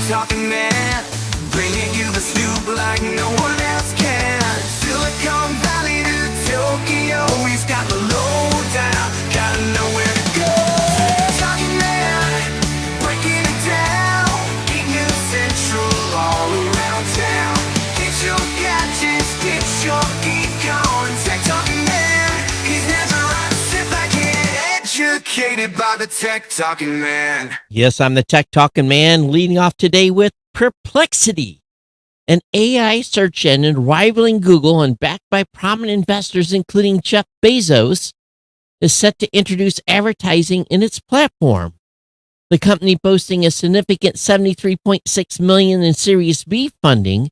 Talking man, bringing you the scoop like no one else can. Silicon Valley to Tokyo, he's got the lowdown, gotta know where to go. Talking man, breaking it down, Geek News Central all around town. Get your gadgets, get your geek on. Tech Talking Man, he's never on. Sit back and educated by the Tech Talking Man. Yes, I'm the Tech Talking Man, leading off today with Perplexity, an AI search engine rivaling Google and backed by prominent investors, including Jeff Bezos, is set to introduce advertising in its platform. The company, boasting a significant $73.6 million in Series B funding,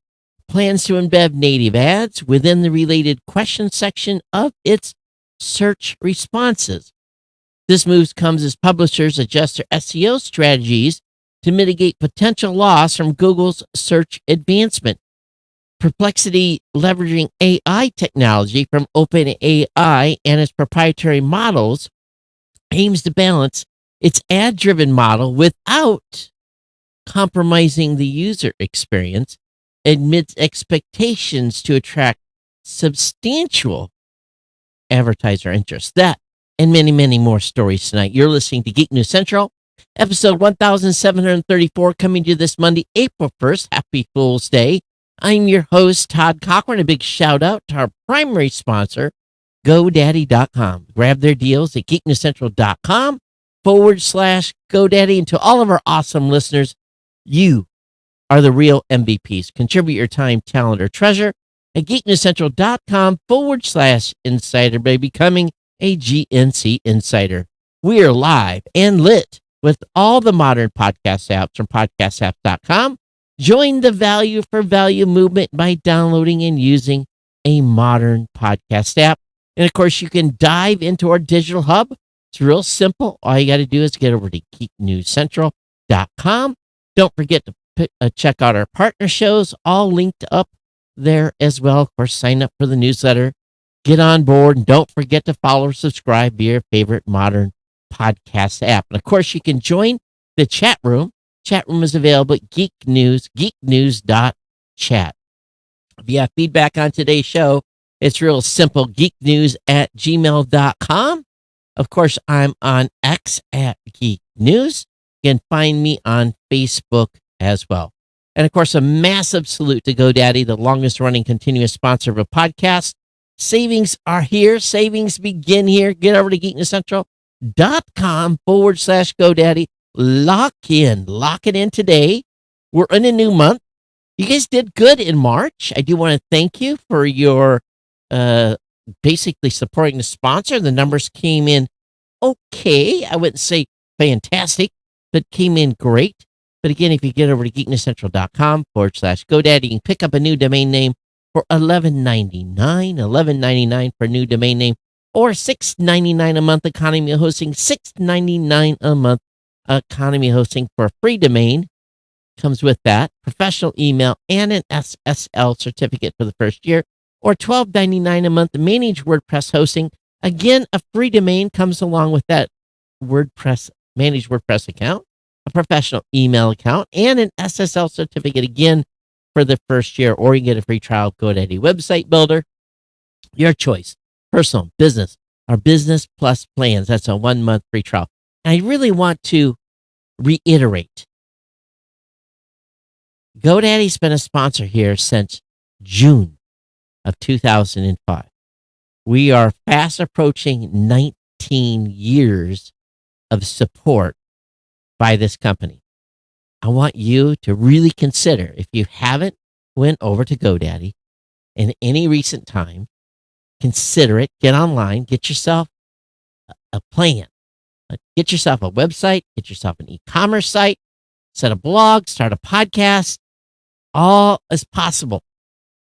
plans to embed native ads within the related question section of its search responses. This move comes as publishers adjust their SEO strategies to mitigate potential loss from Google's search advancement. Perplexity, leveraging AI technology from OpenAI and its proprietary models, aims to balance its ad-driven model without compromising the user experience amidst expectations to attract substantial advertiser interest. That and many, many more stories tonight. You're listening to Geek News Central, episode 1734, coming to you this Monday, April 1st. Happy Fool's Day. I'm your host, Todd Cochran. A big shout out to our primary sponsor, GoDaddy.com. Grab their deals at geeknewscentral.com/GoDaddy. And to all of our awesome listeners, you are the real MVPs. Contribute your time, talent, or treasure at geeknewscentral.com/insider by becoming a GNC Insider. We are live and lit with all the modern podcast apps from podcastapps.com. Join the value for value movement by downloading and using a modern podcast app. And of course, you can dive into our digital hub. It's real simple. All you got to do is get over to geeknewscentral.com. Don't forget to check out our partner shows, all linked up there as well. Of course, sign up for the newsletter. Get on board, and don't forget to follow or subscribe via your favorite modern podcast app. And of course, you can join the chat room. Chat room is available at geeknews.chat. If you have feedback on today's show, it's real simple, geeknews@gmail.com. Of course, I'm on X at Geek News. You can find me on Facebook as well. And of course, a massive salute to GoDaddy, the longest running continuous sponsor of a podcast. Savings are here. Savings begin here. Get over to geeknewscentral.com/GoDaddy. Lock it in today. We're in a new month. You guys did good in March. I do want to thank you for your basically supporting the sponsor. The numbers came in okay. I wouldn't say fantastic, but came in great. But again, if you get over to geeknewscentral.com/GoDaddy, you can pick up a new domain name for $11.99 for a new domain name, or $6.99 a month economy hosting, $6.99 a month economy hosting for a free domain. Comes with that professional email and an SSL certificate for the first year, or $12.99 a month managed WordPress hosting. Again, a free domain comes along with that managed WordPress account, a professional email account, and an SSL certificate again for the first year, or you get a free trial of GoDaddy Website Builder. Your choice, personal, business, or business plus plans. That's a 1-month free trial. And I really want to reiterate, GoDaddy's been a sponsor here since June of 2005. We are fast approaching 19 years of support by this company. I want you to really consider, if you haven't went over to GoDaddy in any recent time, consider it. Get online, get yourself a plan. Get yourself a website, get yourself an e-commerce site, set a blog, start a podcast. All is possible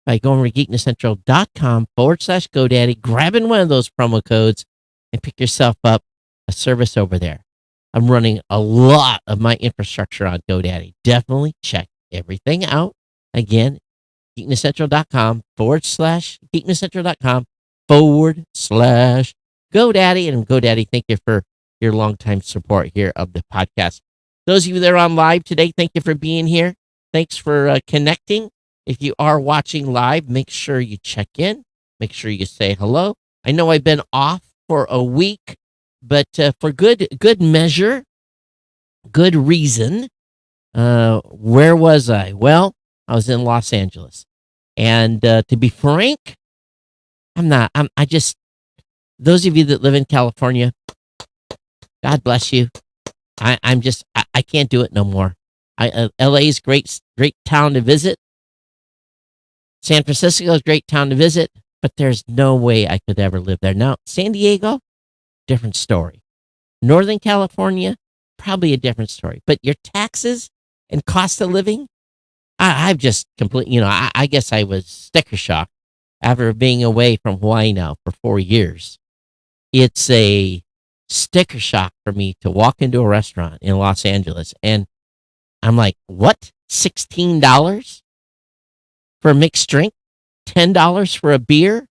by going to geeknewscentral.com/GoDaddy, grabbing one of those promo codes, and pick yourself up a service over there. I'm running a lot of my infrastructure on GoDaddy. Definitely check everything out. Again, geeknewscentral.com/GoDaddy. And GoDaddy, thank you for your longtime support here of the podcast. Those of you that are on live today, thank you for being here. Thanks for connecting. If you are watching live, make sure you check in. Make sure you say hello. I know I've been off for a week, but for good measure, good reason. Where was I? Well, I was in Los Angeles. And to be frank, I just, those of you that live in California, God bless you. I can't do it no more. LA's great town to visit. San Francisco is a great town to visit, but there's no way I could ever live there. Now, San Diego, different story. Northern California, probably a different story. But your taxes and cost of living, I've just completely, I guess I was sticker shock after being away from Hawaii now for 4 years. It's a sticker shock for me to walk into a restaurant in Los Angeles and I'm like, what? $16 for a mixed drink? $10 for a beer?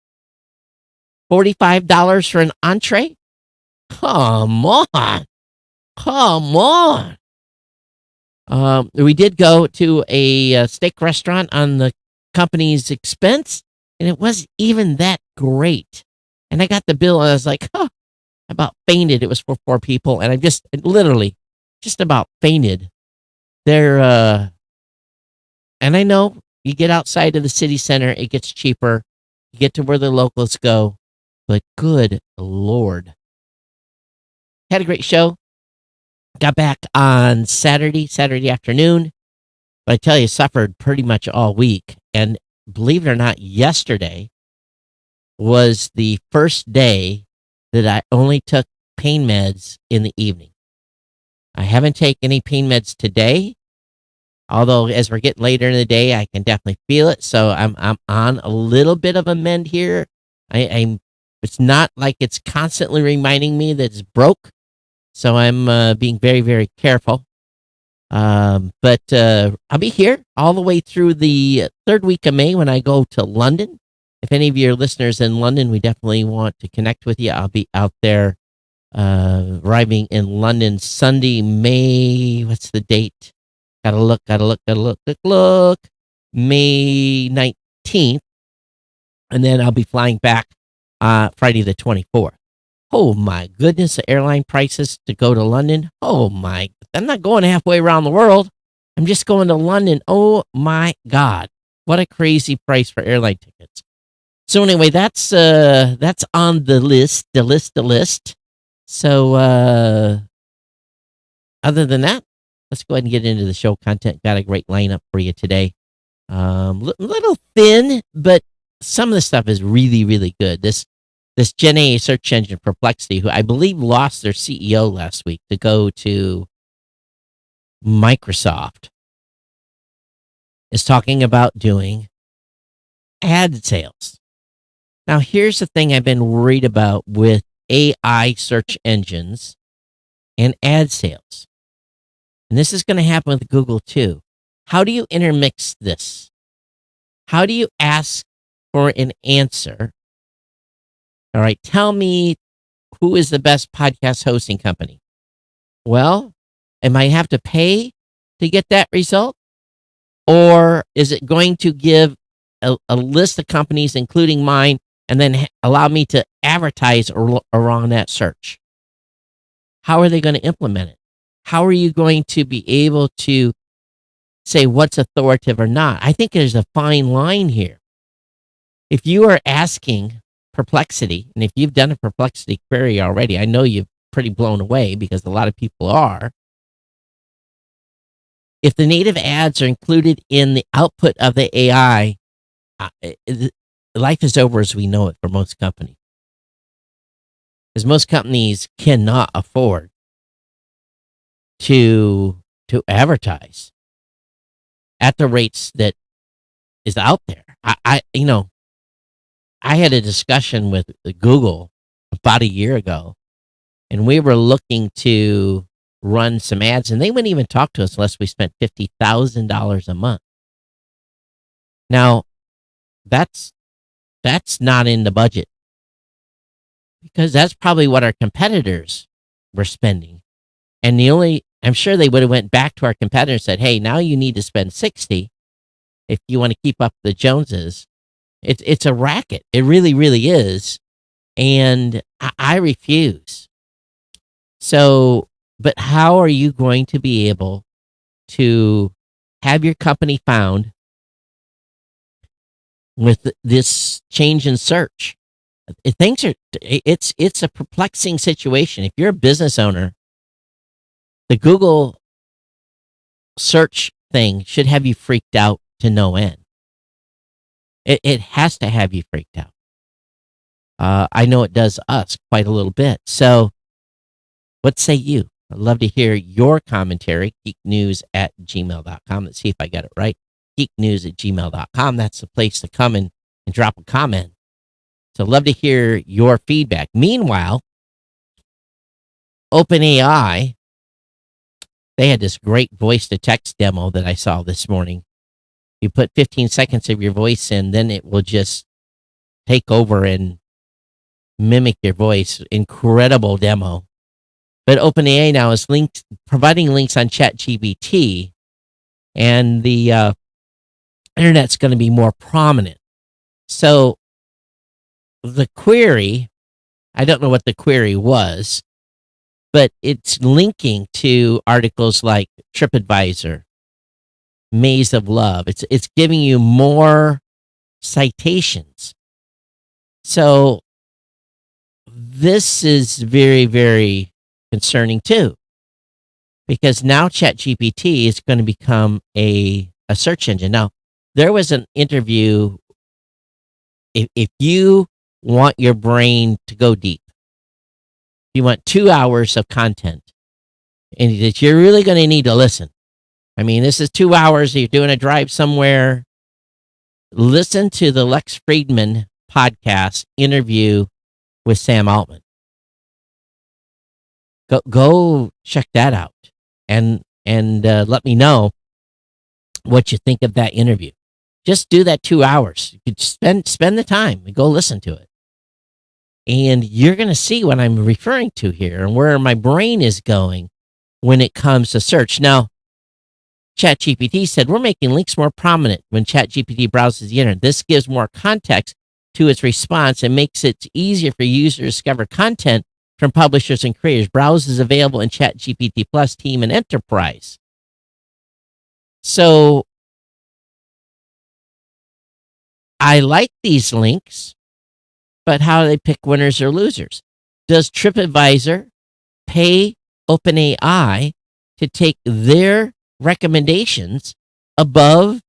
$45 for an entree? Come on. Come on. We did go to a steak restaurant on the company's expense, and it wasn't even that great. And I got the bill, and I was like, I about fainted. It was for 4 people, and I literally just about fainted. And I know you get outside of the city center, it gets cheaper. You get to where the locals go, but good Lord. Had a great show. Got back on Saturday afternoon, but I tell you, suffered pretty much all week. And believe it or not, yesterday was the first day that I only took pain meds in the evening. I haven't taken any pain meds today, although as we're getting later in the day, I can definitely feel it. So I'm on a little bit of a mend here. It's not like it's constantly reminding me that it's broke. So I'm being very, very careful. But I'll be here all the way through the 3rd week of May when I go to London. If any of your listeners in London, we definitely want to connect with you. I'll be out there arriving in London Sunday, May. What's the date? Gotta look. May 19th. And then I'll be flying back Friday the 24th. Oh my goodness, the airline prices to go to London. I'm not going halfway around the world. I'm just going to London. Oh my God. What a crazy price for airline tickets. So anyway, that's on the list. So other than that, let's go ahead and get into the show content. Got a great lineup for you today. Little thin, but some of the stuff is really, really good. This Gen A search engine, Perplexity, who I believe lost their CEO last week to go to Microsoft, is talking about doing ad sales. Now, here's the thing I've been worried about with AI search engines and ad sales. And this is going to happen with Google too. How do you intermix this? How do you ask for an answer? All right, tell me who is the best podcast hosting company. Well, am I have to pay to get that result? Or is it going to give a list of companies, including mine, and then allow me to advertise around that search? How are they going to implement it? How are you going to be able to say what's authoritative or not? I think there's a fine line here. If you are asking Perplexity, and if you've done a Perplexity query already, I know you're pretty blown away because a lot of people are. If the native ads are included in the output of the AI, life is over as we know it for most companies. Because most companies cannot afford to advertise at the rates that is out there. I had a discussion with Google about a year ago, and we were looking to run some ads, and they wouldn't even talk to us unless we spent $50,000 a month. Now, that's not in the budget because that's probably what our competitors were spending. And I'm sure they would have went back to our competitor and said, hey, now you need to spend 60 if you want to keep up the Joneses. It's a racket. It really, really is. And I refuse. So, but how are you going to be able to have your company found with this change in search? Things are, it's a perplexing situation. If you're a business owner, the Google search thing should have you freaked out to no end. It has to have you freaked out. I know it does us quite a little bit. So, what say you? I'd love to hear your commentary. Geeknews@gmail.com. Let's see if I got it right. Geeknews@gmail.com. That's the place to come and drop a comment. So, love to hear your feedback. Meanwhile, OpenAI, they had this great voice to text demo that I saw this morning. You put 15 seconds of your voice in, then it will just take over and mimic your voice. Incredible demo. But OpenAI now is providing links on ChatGPT, and the internet's going to be more prominent. So the query, I don't know what the query was, but it's linking to articles like TripAdvisor, Maze of Love. It's giving you more citations. So this is very, very concerning too, because now ChatGPT is going to become a search engine. Now, there was an interview. If you want your brain to go deep, you want 2 hours of content, and that you're really going to need to listen. I mean, this is 2 hours. You're doing a drive somewhere. Listen to the Lex Friedman podcast interview with Sam Altman. Go check that out, and let me know what you think of that interview. Just do that 2 hours. You could spend the time and go listen to it, and you're going to see what I'm referring to here and where my brain is going when it comes to search. Now, ChatGPT said we're making links more prominent when ChatGPT browses the internet. This gives more context to its response and makes it easier for users to discover content from publishers and creators. Browse is available in ChatGPT Plus, Team, and Enterprise. So I like these links, but how do they pick winners or losers? Does TripAdvisor pay OpenAI to take their recommendations above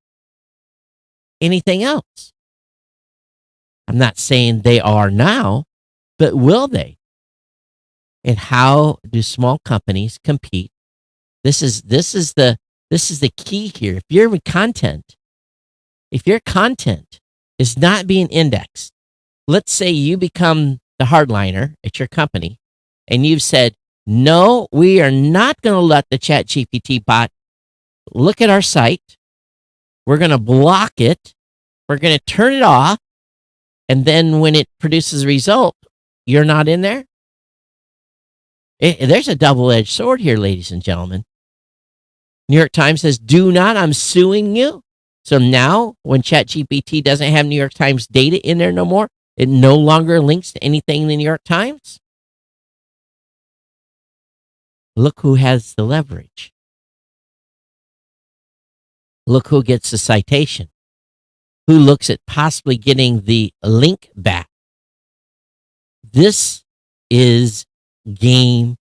anything else? I'm not saying they are now, but will they? And how do small companies compete? This is the key here. If your content is not being indexed, let's say you become the hardliner at your company, and you've said, no, we are not going to let the ChatGPT bot look at our site. We're going to block it. We're going to turn it off. And then when it produces a result, you're not in there. There's a double-edged sword here, ladies and gentlemen. New York Times says, do not, I'm suing you. So now when ChatGPT doesn't have New York Times data in there no more, it no longer links to anything in the New York Times. Look who has the leverage. Look who gets the citation. Who looks at possibly getting the link back. This is game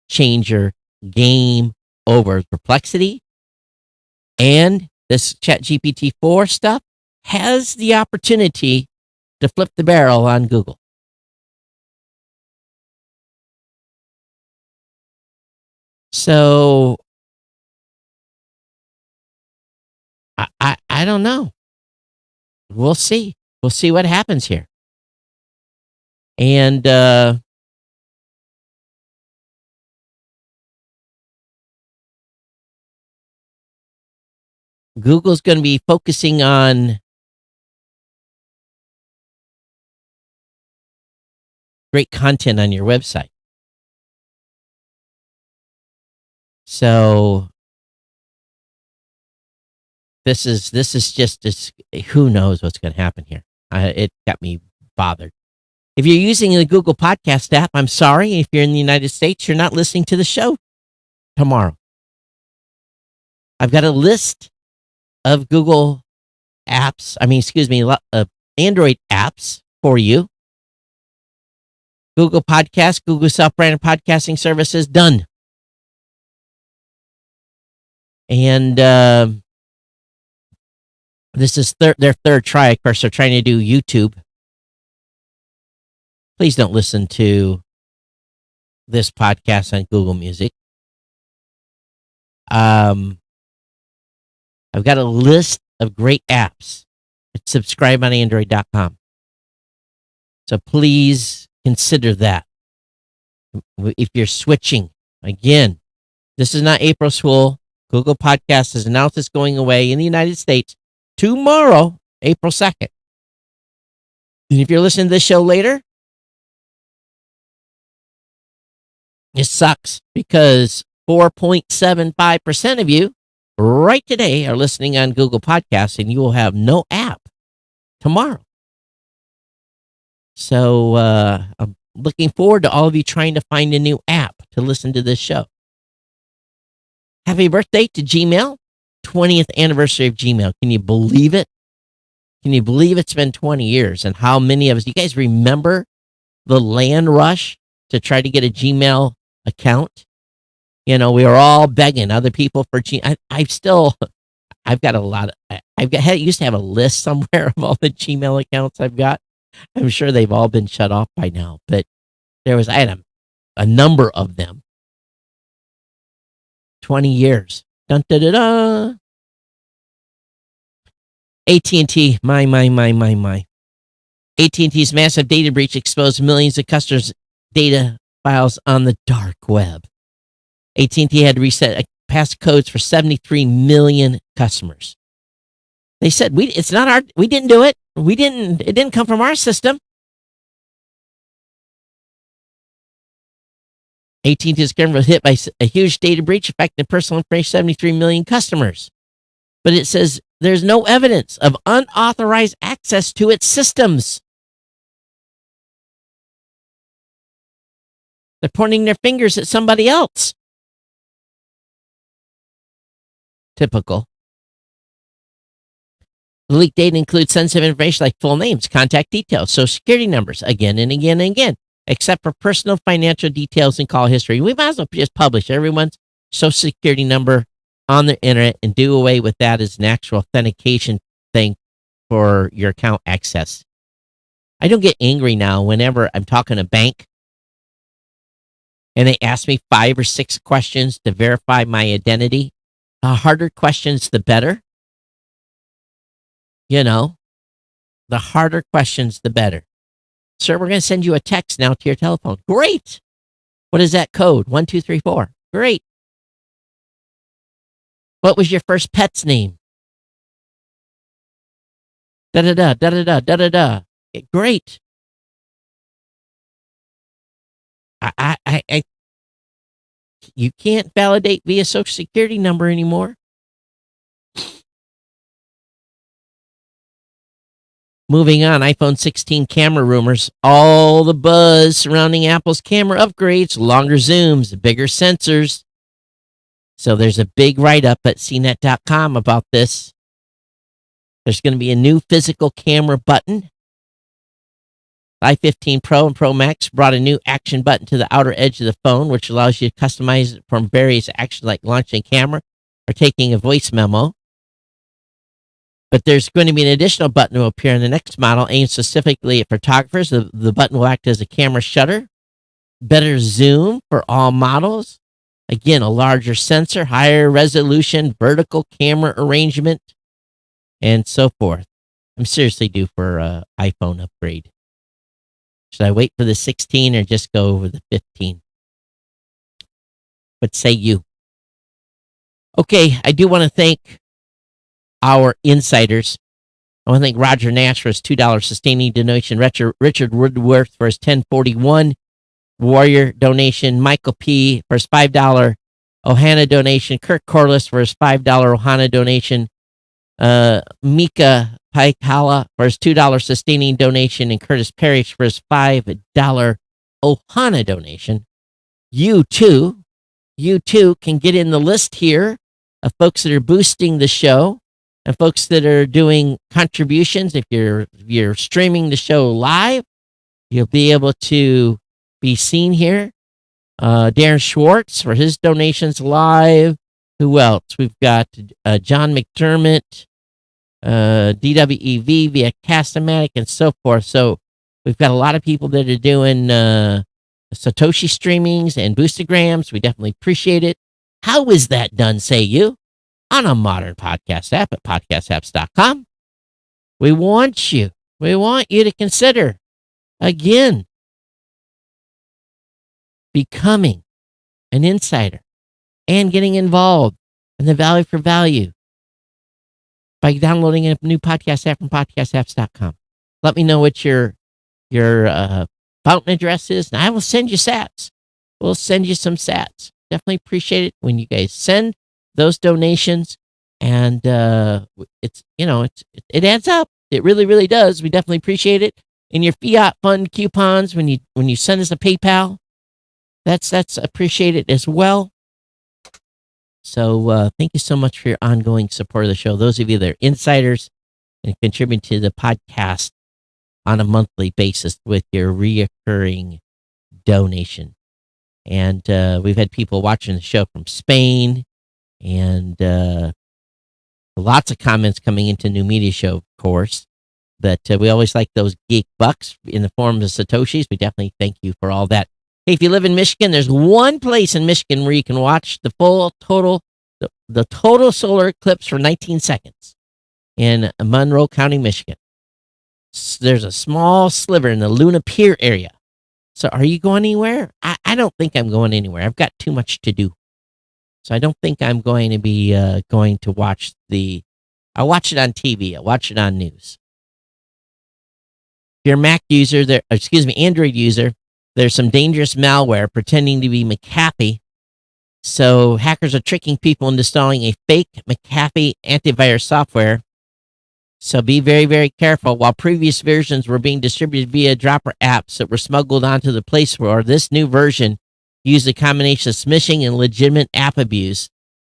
changer, game over. Perplexity and this ChatGPT 4 stuff has the opportunity to flip the barrel on Google. So I don't know. We'll see. We'll see what happens here. And Google's going to be focusing on great content on your website. So this is just this, who knows what's going to happen here. It got me bothered. If you're using the Google Podcast app, I'm sorry. If you're in the United States, you're not listening to the show tomorrow. I've got a list of Google apps. Android apps for you. Google Podcast, Google self-branded podcasting services, done. And this is their third try. Of course, they're trying to do YouTube. Please don't listen to this podcast on Google Music. I've got a list of great apps. Subscribe on Android.com. So please consider that. If you're switching, again, this is not April Fool. Google Podcast has announced it's going away in the United States tomorrow, April 2nd. And if you're listening to this show later, it sucks because 4.75% of you right today are listening on Google Podcasts, and you will have no app tomorrow. So I'm looking forward to all of you trying to find a new app to listen to this show. Happy birthday to Gmail. 20th anniversary of Gmail. Can you believe it? Can you believe it's been 20 years? And how many of us, you guys remember the land rush to try to get a Gmail account? We were all begging other people for Gmail. I've got a lot of, I used to have a list somewhere of all the Gmail accounts I've got. I'm sure they've all been shut off by now, but I had a number of them. 20 years. Dun, da, da, da. AT&T, my. AT&T's massive data breach exposed millions of customers' data files on the dark web. AT&T had to reset passcodes for 73 million customers. They said, we didn't do it. It didn't come from our system. AT&T is currently hit by a huge data breach affecting personal information 73 million customers. But it says there's no evidence of unauthorized access to its systems. They're pointing their fingers at somebody else. Typical. The leaked data includes sensitive information like full names, contact details, social security numbers, again and again and again, except for personal financial details and call history. We might as well just publish everyone's social security number on the internet and do away with that as an actual authentication thing for your account access. I don't get angry now whenever I'm talking to a bank and they ask me 5 or 6 questions to verify my identity. The harder questions, the better. The harder questions, the better. Sir, we're going to send you a text now to your telephone. Great. What is that code? 1234. Great. What was your first pet's name? Da-da-da, da-da-da, da-da-da. Great. You can't validate via social security number anymore. Moving on, iPhone 16 camera rumors. All the buzz surrounding Apple's camera upgrades, longer zooms, bigger sensors. So there's a big write-up at CNET.com about this. There's going to be a new physical camera button. iPhone Pro and Pro Max brought a new action button to the outer edge of the phone, which allows you to customize it from various actions like launching a camera or taking a voice memo. But there's going to be an additional button that will appear in the next model aimed specifically at photographers. The button will act as a camera shutter, better zoom for all models. Again, a larger sensor, higher resolution, vertical camera arrangement, and so forth. I'm seriously due for an iPhone upgrade. Should I wait for the 16 or just go over the 15? What say you? Okay, I do want to thank our insiders. I want to thank Roger Nash for his $2 sustaining donation, Richard Woodworth for his 1041 Warrior donation, Michael P. for his $5 Ohana donation. Kirk Corliss for his $5 Ohana donation. Mika Paikala for his $2 sustaining donation, and Curtis Parrish for his $5 Ohana donation. You too can get in the list here of folks that are boosting the show and folks that are doing contributions. If you're streaming the show live, you'll be able to be seen here. Darren Schwartz for his donations live. Who else? We've got John McDermott, DWEV via Castamatic, and so forth. So we've got a lot of people that are doing Satoshi streamings and boostograms. We definitely appreciate it. How is that done, say you? On a modern podcast app at podcastapps.com. We want you to consider, again, becoming an insider and getting involved in the value for value by downloading a new podcast app from podcastapps.com. Let me know what your fountain address is, and I will send you sats. We'll send you some sats. Definitely appreciate it when you guys send those donations, and it adds up. It really, really does. We definitely appreciate it. And your fiat fund coupons when you send us a PayPal, that's appreciated as well. So thank you so much for your ongoing support of the show. Those of you that are insiders and contribute to the podcast on a monthly basis with your reoccurring donation. And we've had people watching the show from Spain, and lots of comments coming into New Media Show, of course. But we always like those geek bucks in the form of Satoshis. We definitely thank you for all that. Hey, if you live in Michigan, there's one place in Michigan where you can watch the total solar eclipse for 19 seconds in Monroe County, Michigan. There's a small sliver in the Luna Pier area. So are you going anywhere? I don't think I'm going anywhere. I've got too much to do. So I don't think I'm going to be going to watch I'll watch it on TV. I'll watch it on news. If you're a Mac user, Android user, there's some dangerous malware pretending to be McAfee. So hackers are tricking people into installing a fake McAfee antivirus software. So be very, very careful. While previous versions were being distributed via dropper apps that were smuggled onto the Play Store, this new version used a combination of smishing and legitimate app abuse.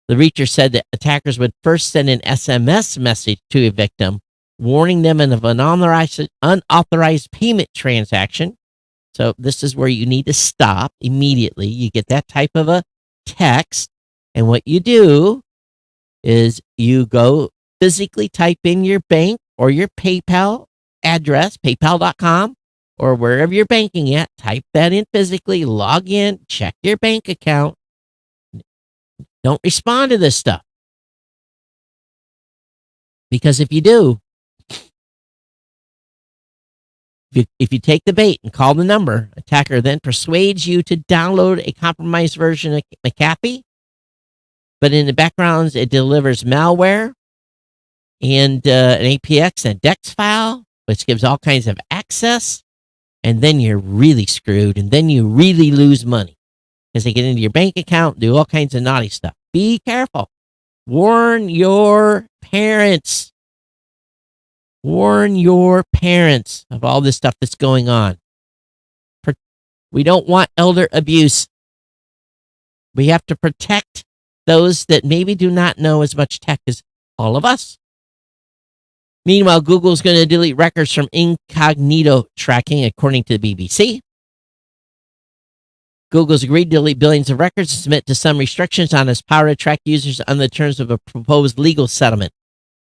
The reacher said that attackers would first send an SMS message to a victim, warning them of an unauthorized payment transaction. So this is where you need to stop immediately. You get that type of a text, and what you do is you go physically type in your bank or your PayPal address, paypal.com, or wherever you're banking at, type that in physically, log in, check your bank account. Don't respond to this stuff. Because if you do, if you take the bait and call the number, attacker then persuades you to download a compromised version of McAfee, but in the background, it delivers malware and an APX and a DEX file, which gives all kinds of access, and then you're really screwed, and then you really lose money because they get into your bank account, do all kinds of naughty stuff. Be careful. Warn your parents. Warn your parents of all this stuff that's going on. We don't want elder abuse. We have to protect those that maybe do not know as much tech as all of us. Meanwhile, Google's going to delete records from incognito tracking, according to the BBC. Google's agreed to delete billions of records and submit to some restrictions on its power to track users on the terms of a proposed legal settlement.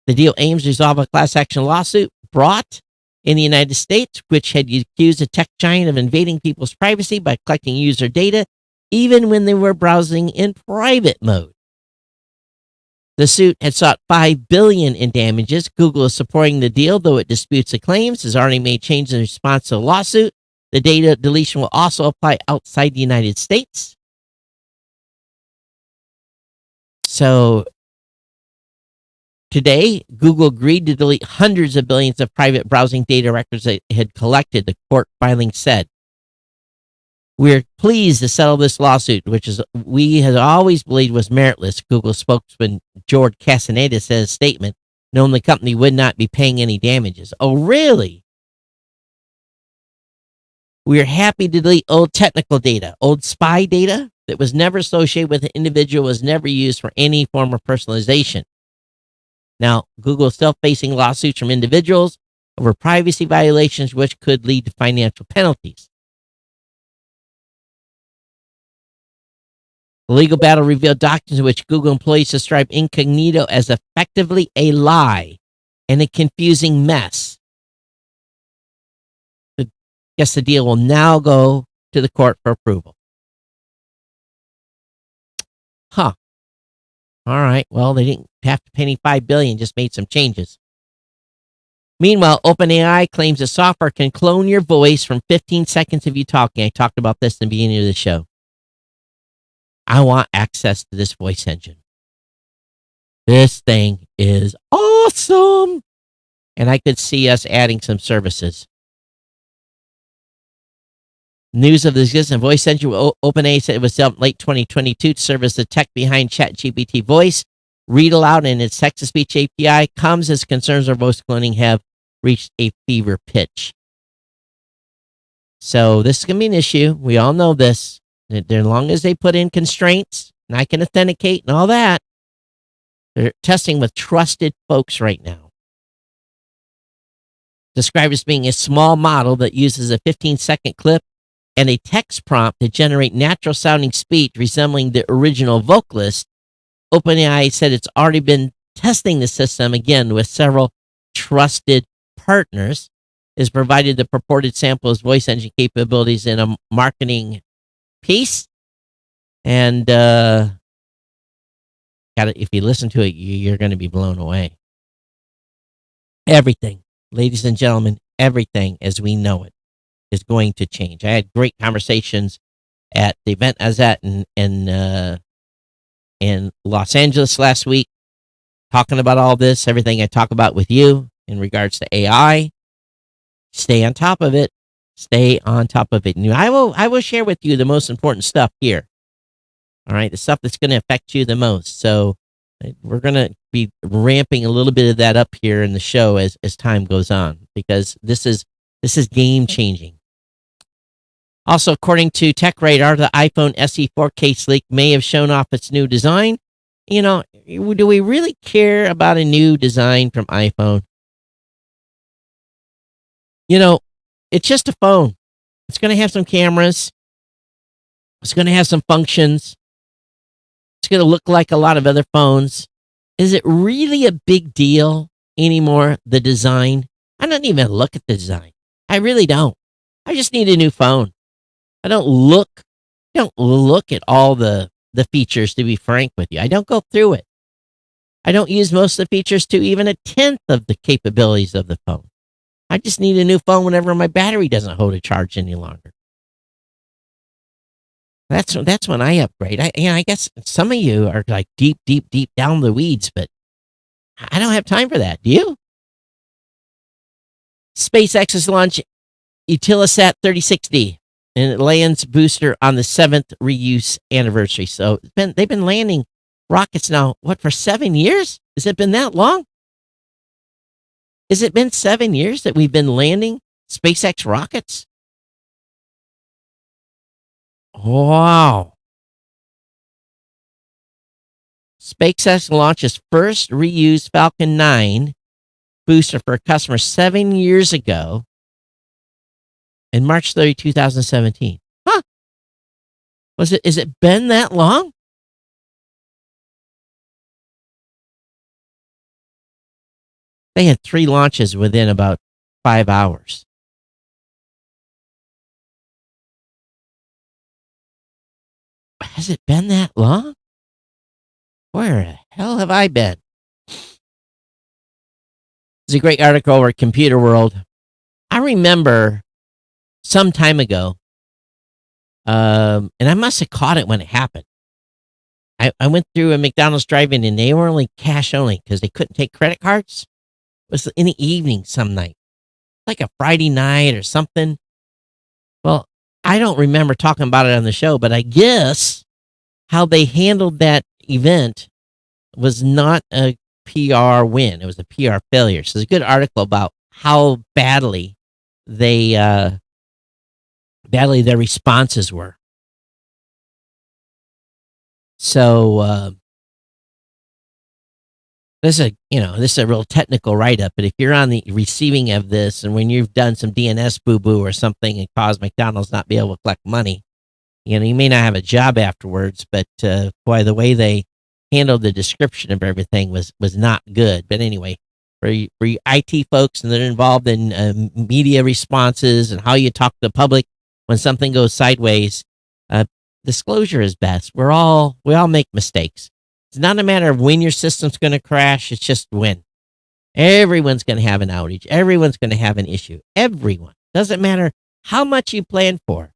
The deal aims to resolve a class action lawsuit brought in the United States, which had accused a tech giant of invading people's privacy by collecting user data, even when they were browsing in private mode. The suit had sought $5 billion in damages. Google is supporting the deal, though it disputes the claims, has already made changes in response to the lawsuit. The data deletion will also apply outside the United States. So today, Google agreed to delete hundreds of billions of private browsing data records that it had collected, the court filing said. We're pleased to settle this lawsuit, which is we had always believed was meritless. Google spokesman George Castaneda said in a statement, knowing the company would not be paying any damages. Oh, really? We are happy to delete old technical data, old spy data that was never associated with an individual, was never used for any form of personalization. Now, Google is still facing lawsuits from individuals over privacy violations, which could lead to financial penalties. The legal battle revealed documents in which Google employees describe incognito as effectively a lie and a confusing mess. I guess the deal will now go to the court for approval. Huh. All right. Well, they didn't have to pay any $5 billion, just made some changes. Meanwhile, OpenAI claims the software can clone your voice from 15 seconds of you talking. I talked about this in the beginning of the show. I want access to this voice engine. This thing is awesome. And I could see us adding some services. News of the existing voice engine, OpenAI said it was developed late 2022 to serve as the tech behind ChatGPT voice. Read aloud in its text-to-speech API comes as concerns over voice cloning have reached a fever pitch. So this is going to be an issue. We all know this. As long as they put in constraints, and I can authenticate and all that, they're testing with trusted folks right now. Described as being a small model that uses a 15-second clip and a text prompt to generate natural-sounding speech resembling the original vocalist. OpenAI said it's already been testing the system, again, with several trusted partners. Has provided the purported sample as voice engine capabilities in a marketing piece. And if you listen to it, you're going to be blown away. Everything, ladies and gentlemen, everything as we know it is going to change. I had great conversations at the event I was at in Los Angeles last week, talking about all this, everything I talk about with you in regards to AI. Stay on top of it. Stay on top of it. And I will share with you the most important stuff here. All right, the stuff that's going to affect you the most. So we're going to be ramping a little bit of that up here in the show as time goes on, because this is game changing. Also, according to Tech Radar, the iPhone SE 4K leak may have shown off its new design. You know, do we really care about a new design from iPhone? You know, it's just a phone. It's going to have some cameras. It's going to have some functions. It's going to look like a lot of other phones. Is it really a big deal anymore, the design? I don't even look at the design. I really don't. I just need a new phone. I don't look at all the features, to be frank with you. I don't go through it. I don't use most of the features to even a tenth of the capabilities of the phone. I just need a new phone whenever my battery doesn't hold a charge any longer. That's when I upgrade. I guess some of you are like deep down the weeds, but I don't have time for that. Do you? SpaceX's launch Utilesat 36D, and it lands booster on the 7th reuse anniversary. So they've been landing rockets now, for 7 years? Has it been that long? Has it been 7 years that we've been landing SpaceX rockets? Wow. SpaceX launches first reused Falcon 9 booster for a customer 7 years ago in March 30, 2017. Huh? Is it been that long? They had 3 launches within about 5 hours. Has it been that long? Where the hell have I been? There's a great article over at Computer World. I remember some time ago, and I must have caught it when it happened. I went through a McDonald's drive-in, and they were only cash only because they couldn't take credit cards. It was in the evening some night, like a Friday night or something. Well, I don't remember talking about it on the show, but I guess how they handled that event was not a PR win. It was a PR failure. So there's a good article about how they badly their responses were. So this is a real technical write up. But if you're on the receiving of this, and when you've done some DNS boo boo or something and caused McDonald's not be able to collect money, you may not have a job afterwards. But boy, the way they handled the description of everything was not good. But anyway, for you IT folks and that are involved in media responses and how you talk to the public when something goes sideways, disclosure is best. We all make mistakes. It's not a matter of when your system's going to crash. It's just when. Everyone's going to have an outage. Everyone's going to have an issue. Everyone. Doesn't matter how much you plan for.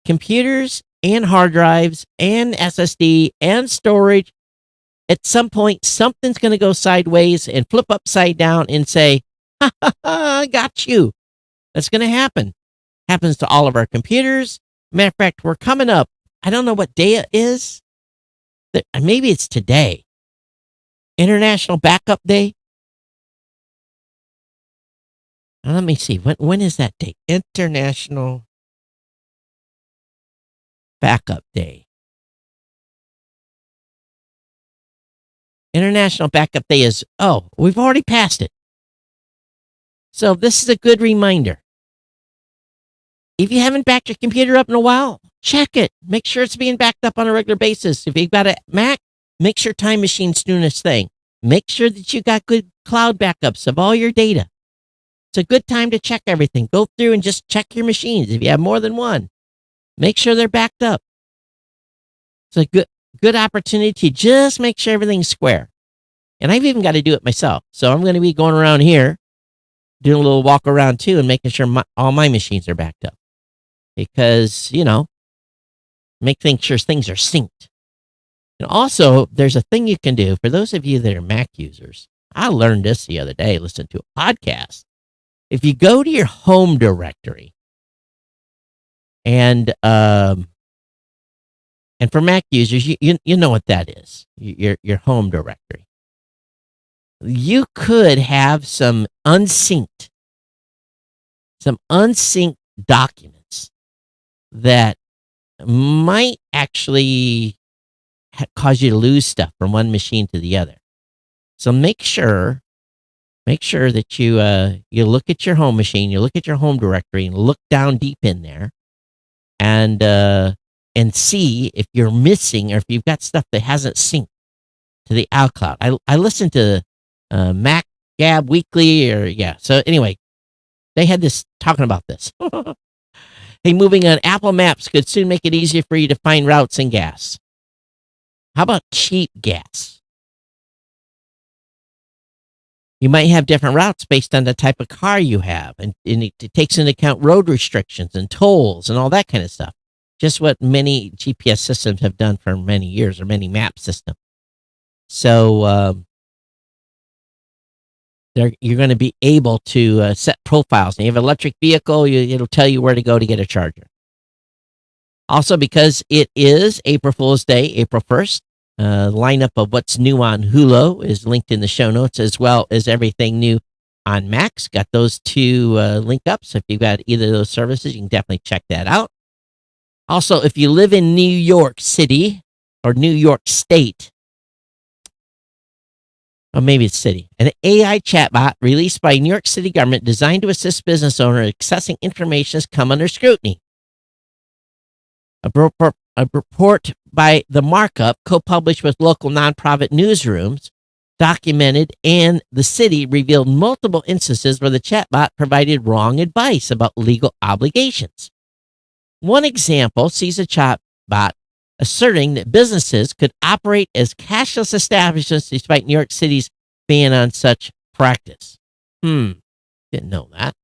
Computers and hard drives and SSD and storage. At some point, something's going to go sideways and flip upside down and say, ha, ha, ha, I got you. That's going to happen. Happens to all of our computers. Matter of fact, we're coming up. I don't know what day it is. Maybe it's today. International Backup Day. Let me see. When is that day? International Backup Day. International Backup Day is, we've already passed it. So this is a good reminder. If you haven't backed your computer up in a while, check it. Make sure it's being backed up on a regular basis. If you've got a Mac, make sure Time Machine's doing its thing. Make sure that you got good cloud backups of all your data. It's a good time to check everything. Go through and just check your machines. If you have more than one, make sure they're backed up. It's a good opportunity to just make sure everything's square. And I've even got to do it myself. So I'm going to be going around here, doing a little walk around too, and making sure all my machines are backed up. Because, make sure things are synced. And also, there's a thing you can do for those of you that are Mac users. I learned this the other day, listening to a podcast. If you go to your home directory, and for Mac users, you know what that is, your home directory. You could have some unsynced documents that might actually cause you to lose stuff from one machine to the other. So make sure that you look at your home machine, you look at your home directory, and look down deep in there, and see if you're missing or if you've got stuff that hasn't synced to the iCloud. I listened to Mac Gab Weekly, So anyway, they had this talking about this. Hey, moving on, Apple Maps could soon make it easier for you to find routes and gas. How about cheap gas? You might have different routes based on the type of car you have, and it takes into account road restrictions and tolls and all that kind of stuff. Just what many GPS systems have done for many years, or many map systems. So you're going to be able to set profiles. And you have an electric vehicle, it'll tell you where to go to get a charger. Also, because it is April Fool's Day, April 1st, lineup of what's new on Hulu is linked in the show notes, as well as everything new on Macs. Got those two link up. So if you've got either of those services, you can definitely check that out. Also, if you live in New York City or New York State, or maybe it's city, an AI chatbot released by New York City government designed to assist business owners accessing information has come under scrutiny. A report by The Markup, co-published with local nonprofit newsrooms, documented, and the city revealed multiple instances where the chatbot provided wrong advice about legal obligations. One example sees a chatbot asserting that businesses could operate as cashless establishments despite New York City's ban on such practice. Didn't know that.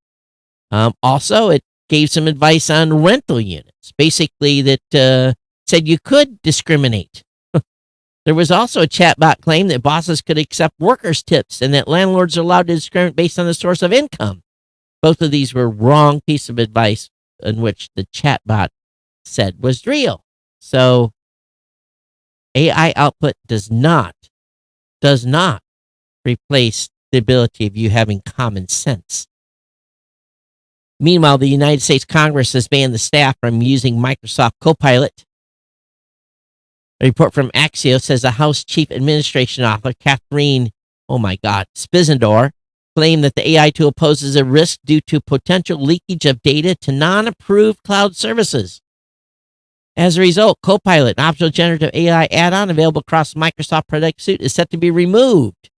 Also, it gave some advice on rental units, basically that said you could discriminate. There was also a chatbot claim that bosses could accept workers' tips and that landlords are allowed to discriminate based on the source of income. Both of these were wrong piece of advice in which the chatbot said was real. So AI output does not replace the ability of you having common sense. Meanwhile, the United States Congress has banned the staff from using Microsoft Copilot. A report from Axios says the House Chief Administration Officer, Catherine, Spizendor, claimed that the AI tool poses a risk due to potential leakage of data to non-approved cloud services. As a result, Copilot, an optional generative AI add-on available across Microsoft product suite, is set to be removed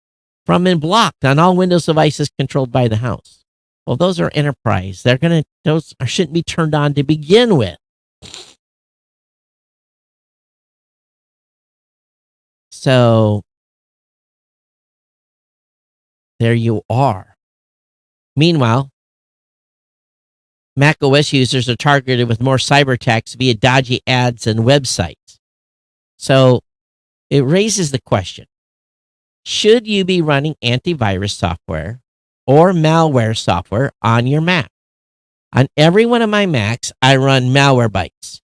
from and blocked on all Windows devices controlled by the House. Well, those are enterprise. Those shouldn't be turned on to begin with. So there you are. Meanwhile, macOS users are targeted with more cyber attacks via dodgy ads and websites. So it raises the question, should you be running antivirus software or malware software on your Mac? On every one of my Macs, I run Malwarebytes.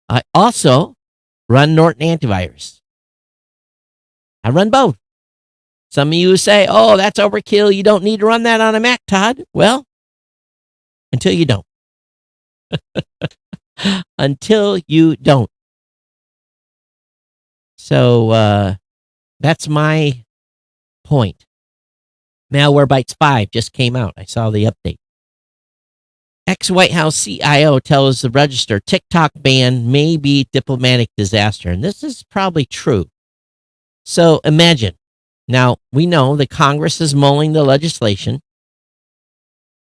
I also run Norton Antivirus. I run both. Some of you say, oh, that's overkill. You don't need to run that on a Mac, Todd. Well, until you don't. Until you don't. So that's my point. Malwarebytes 5 just came out. I saw the update. Ex-White House CIO tells the Register TikTok ban may be diplomatic disaster. And this is probably true. So imagine. Now, we know the Congress is mulling the legislation.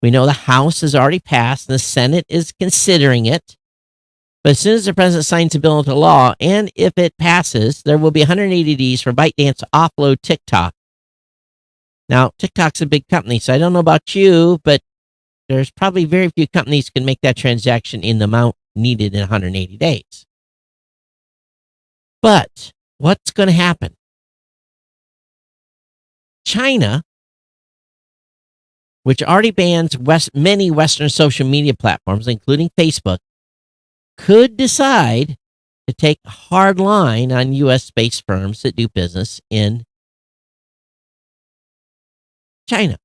We know the House has already passed and the Senate is considering it. But as soon as the president signs the bill into law, and if it passes, there will be 180 days for ByteDance to offload TikTok. Now, TikTok's a big company, so I don't know about you, but there's probably very few companies can make that transaction in the amount needed in 180 days. But what's going to happen? China, which already bans many Western social media platforms, including Facebook, could decide to take a hard line on U.S.-based firms that do business in China.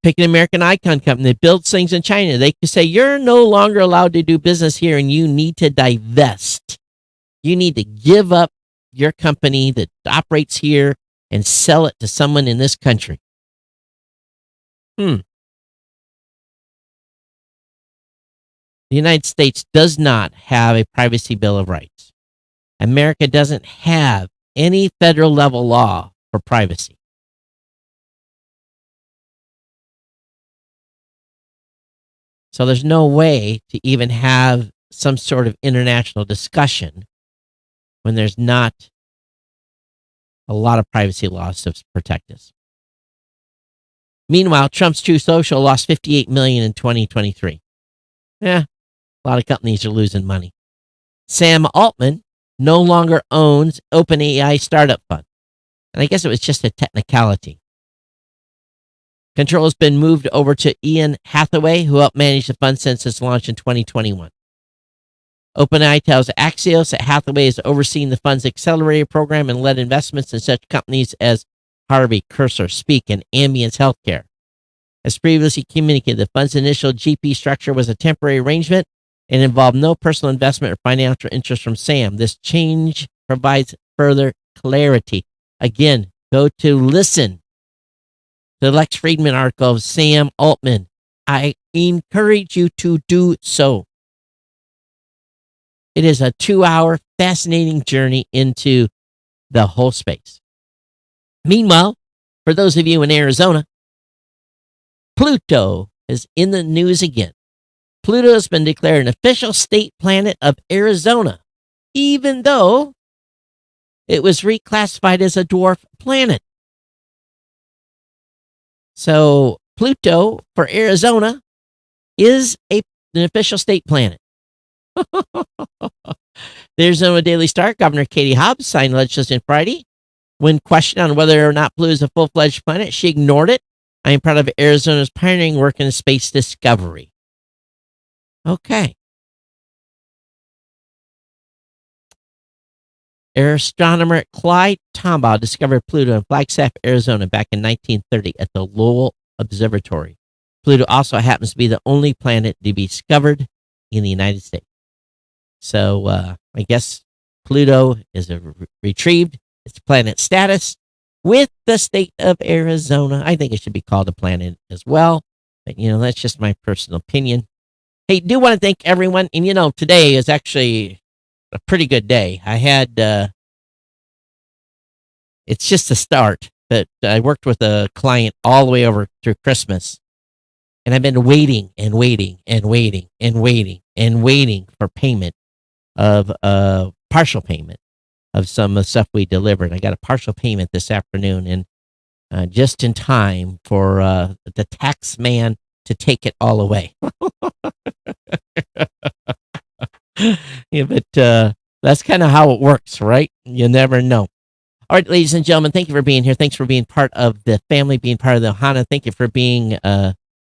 Pick an American icon company that builds things in China. They could say, you're no longer allowed to do business here and you need to divest. You need to give up your company that operates here and sell it to someone in this country. The United States does not have a privacy bill of rights. America doesn't have any federal level law for privacy. So there's no way to even have some sort of international discussion when there's not a lot of privacy laws to protect us. Meanwhile, Trump's True Social lost $58 million in 2023. A lot of companies are losing money. Sam Altman no longer owns OpenAI Startup Fund. And I guess it was just a technicality. Control has been moved over to Ian Hathaway, who helped manage the fund since its launch in 2021. OpenAI tells Axios that Hathaway has overseen the fund's accelerator program and led investments in such companies as Harvey, Cursor, Speak, and Ambience Healthcare. As previously communicated, the fund's initial GP structure was a temporary arrangement and involved no personal investment or financial interest from Sam. This change provides further clarity. Again, go to listen to the Lex Friedman article of Sam Altman. I encourage you to do so. It is a 2-hour fascinating journey into the whole space. Meanwhile, for those of you in Arizona, Pluto is in the news again. Pluto has been declared an official state planet of Arizona, even though it was reclassified as a dwarf planet. So Pluto for Arizona is an official state planet. The Arizona Daily Star, Governor Katie Hobbs signed legislation Friday. When questioned on whether or not Pluto is a full-fledged planet, she ignored it. I am proud of Arizona's pioneering work in space discovery. Okay. Astronomer Clyde Tombaugh discovered Pluto in Flagstaff, Arizona back in 1930 at the Lowell Observatory. Pluto also happens to be the only planet to be discovered in the United States. So I guess Pluto is retrieved its planet status with the state of Arizona. I think it should be called a planet as well. But, that's just my personal opinion. Hey, do want to thank everyone. And, today is actually a pretty good day. I had, it's just a start, but I worked with a client all the way over through Christmas. And I've been waiting and waiting and waiting and waiting and waiting for payment of partial payment of some of the stuff we delivered. I got a partial payment this afternoon, and just in time for the tax man to take it all away. Yeah, but that's kind of how it works, right? You never know. All right, ladies and gentlemen, thank you for being here. Thanks for being part of the family, being part of the Ohana. Thank you for being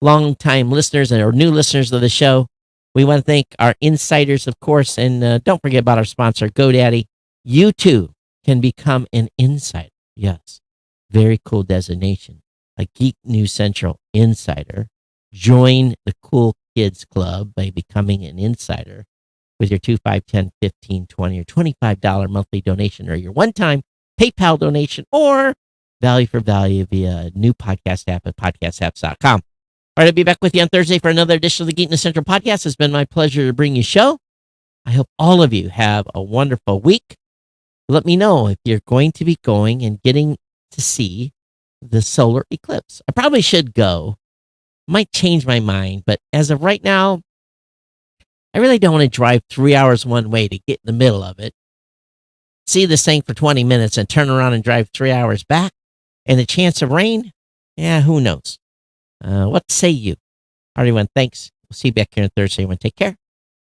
long-time listeners or new listeners of the show. We want to thank our insiders, of course, and don't forget about our sponsor, GoDaddy. You too can become an insider. Yes, very cool designation. A Geek News Central insider. Join the Cool Kids Club by becoming an insider with your 2, 5, 10, 15, 20, or $25 monthly donation, or your one-time PayPal donation, or value for value via a new podcast app at podcastapps.com. All right, I'll be back with you on Thursday for another edition of the Geek News Central podcast. It's been my pleasure to bring you a show. I hope all of you have a wonderful week. Let me know if you're going to be going and getting to see the solar eclipse. I probably should go. Might change my mind, but as of right now, I really don't want to drive 3 hours one way to get in the middle of it, see this thing for 20 minutes, and turn around and drive 3 hours back. And the chance of rain? Yeah, who knows? What say you? All right, everyone, thanks. We'll see you back here on Thursday. Everyone, take care.